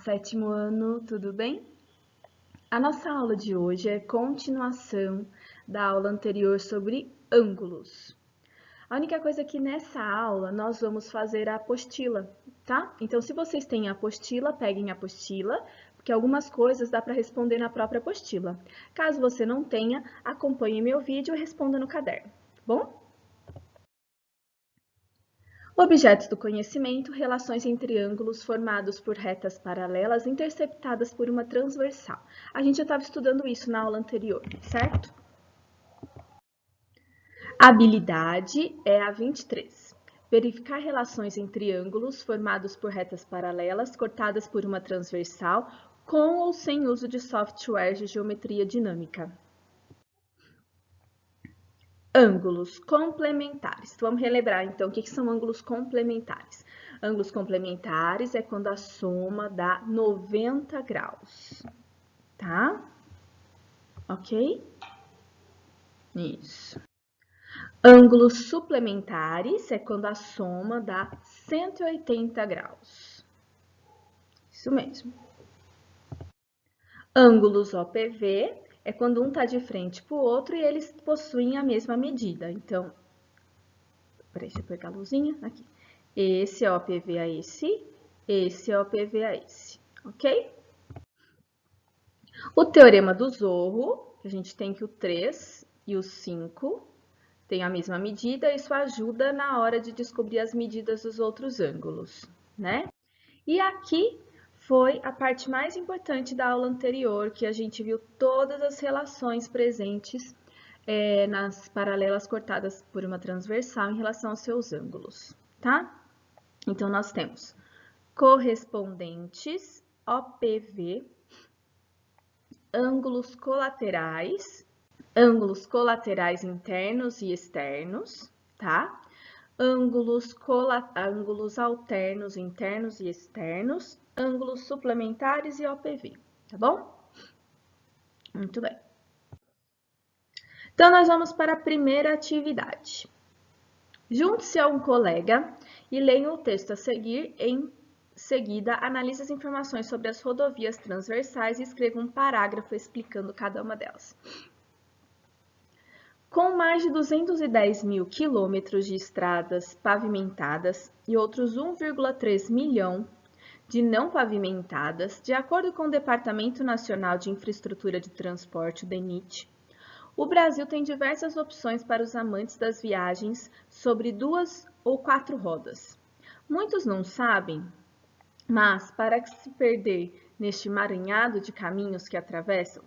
sétimo ano, tudo bem? A nossa aula de hoje é continuação da aula anterior sobre ângulos. A única coisa é que nessa aula nós vamos fazer a apostila, tá? Então, se vocês têm a apostila, peguem a apostila, porque algumas coisas dá para responder na própria apostila. Caso você não tenha, acompanhe meu vídeo e responda no caderno, tá bom? Objetos do conhecimento, relações entre ângulos formados por retas paralelas interceptadas por uma transversal. A gente já estava estudando isso na aula anterior, certo? A habilidade é a 23. Verificar relações entre ângulos formados por retas paralelas cortadas por uma transversal, com ou sem uso de software de geometria dinâmica. Ângulos complementares. Vamos relembrar, então, o que são ângulos complementares. Ângulos complementares é quando a soma dá 90 graus, tá? Ok? Isso. Ângulos suplementares é quando a soma dá 180 graus. Isso mesmo. Ângulos OPV é quando um está de frente para o outro e eles possuem a mesma medida. Então, peraí, deixa eu pegar a luzinha aqui. Esse é OPV a esse é OPV a esse, ok? O teorema do Zorro, a gente tem que o 3 e o 5 têm a mesma medida, isso ajuda na hora de descobrir as medidas dos outros ângulos, né? E aqui foi a parte mais importante da aula anterior, que a gente viu todas as relações presentes nas paralelas cortadas por uma transversal em relação aos seus ângulos, tá? Então, nós temos correspondentes, OPV, ângulos colaterais internos e externos, tá? Ângulos alternos internos e externos, ângulos suplementares e OPV, tá bom? Muito bem. Então, nós vamos para a primeira atividade. Junte-se a um colega e leia o texto a seguir. Em seguida, analise as informações sobre as rodovias transversais e escreva um parágrafo explicando cada uma delas. Com mais de 210 mil quilômetros de estradas pavimentadas e outros 1,3 milhão de não pavimentadas, de acordo com o Departamento Nacional de Infraestrutura de Transporte, o DENIT, o Brasil tem diversas opções para os amantes das viagens sobre 2 ou 4 rodas. Muitos não sabem, mas para se perder neste emaranhado de caminhos que atravessam,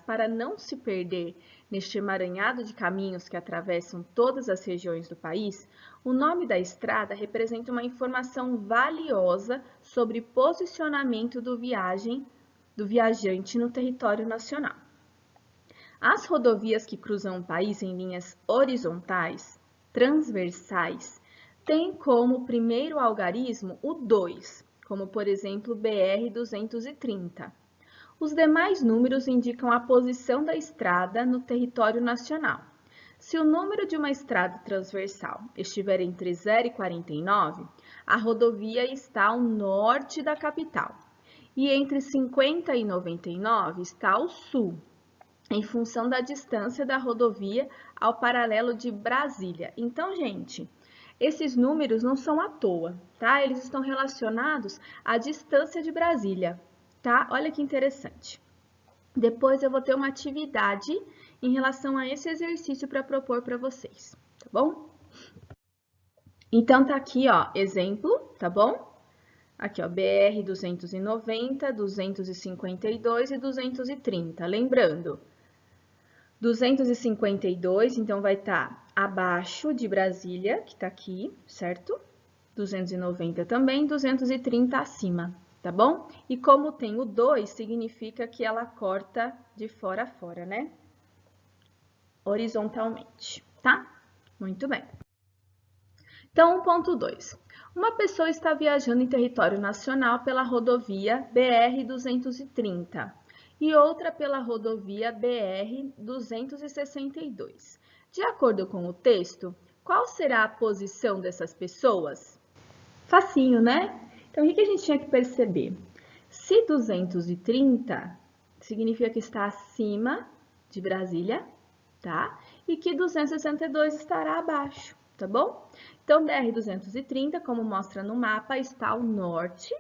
para não se perder neste emaranhado de caminhos que atravessam todas as regiões do país, o nome da estrada representa uma informação valiosa sobre posicionamento do viajante no território nacional. As rodovias que cruzam o país em linhas horizontais, transversais, têm como primeiro algarismo o 2, como por exemplo BR-230. Os demais números indicam a posição da estrada no território nacional. Se o número de uma estrada transversal estiver entre 0 e 49, a rodovia está ao norte da capital, e entre 50 e 99 está ao sul, em função da distância da rodovia ao paralelo de Brasília. Então, gente, esses números não são à toa, tá? Eles estão relacionados à distância de Brasília, tá? Olha que interessante. Depois eu vou ter uma atividade em relação a esse exercício para propor para vocês, tá bom? Então, tá aqui, ó, exemplo, tá bom? Aqui, ó, BR 290, 252 e 230. Lembrando, 252, então, vai estar abaixo de Brasília, que tá aqui, certo? 290 também, 230 acima, tá bom? E como tem o 2, significa que ela corta de fora a fora, né? Horizontalmente, tá? Muito bem. Então, 1.2. Uma pessoa está viajando em território nacional pela rodovia BR-230 e outra pela rodovia BR-262. De acordo com o texto, qual será a posição dessas pessoas? Facinho, né? Então, o que a gente tinha que perceber? Se 230 significa que está acima de Brasília, tá? E que 262 estará abaixo, tá bom? Então, BR-230, como mostra no mapa, está ao norte,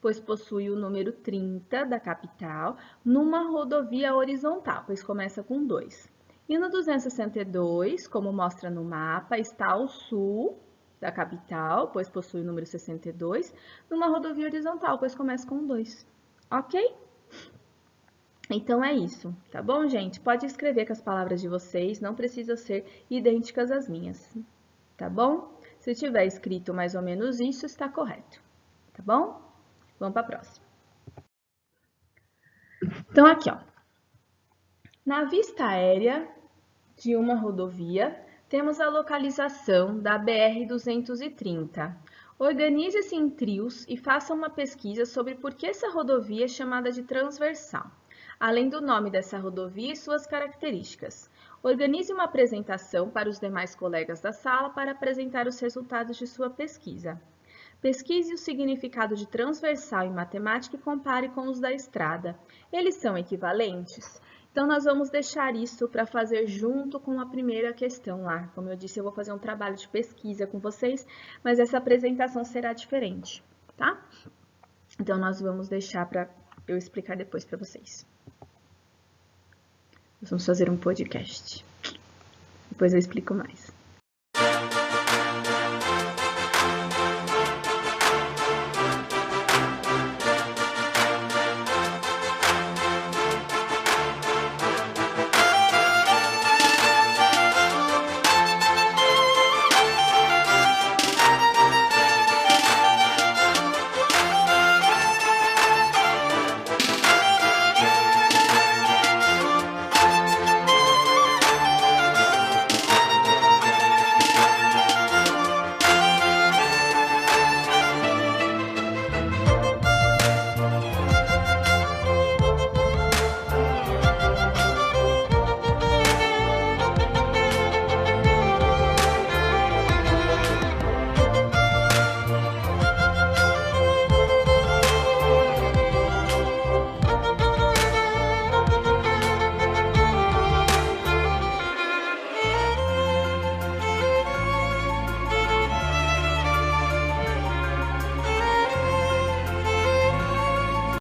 pois possui o número 30 da capital, numa rodovia horizontal, pois começa com 2. E no 262, como mostra no mapa, está ao sul da capital, pois possui o número 62, numa rodovia horizontal, pois começa com 2. Ok? Então é isso, tá bom, gente? Pode escrever com as palavras de vocês, não precisa ser idênticas às minhas, tá bom? Se tiver escrito mais ou menos isso, está correto, tá bom? Vamos para a próxima. Então, aqui, ó. Na vista aérea de uma rodovia, temos a localização da BR-230. Organize-se em trios e faça uma pesquisa sobre por que essa rodovia é chamada de transversal, além do nome dessa rodovia e suas características. Organize uma apresentação para os demais colegas da sala para apresentar os resultados de sua pesquisa. Pesquise o significado de transversal em matemática e compare com os da estrada. Eles são equivalentes? Então, nós vamos deixar isso para fazer junto com a primeira questão lá. Como eu disse, eu vou fazer um trabalho de pesquisa com vocês, mas essa apresentação será diferente, tá? Então, nós vamos deixar para eu explicar depois para vocês. Nós vamos fazer um podcast. Depois eu explico mais.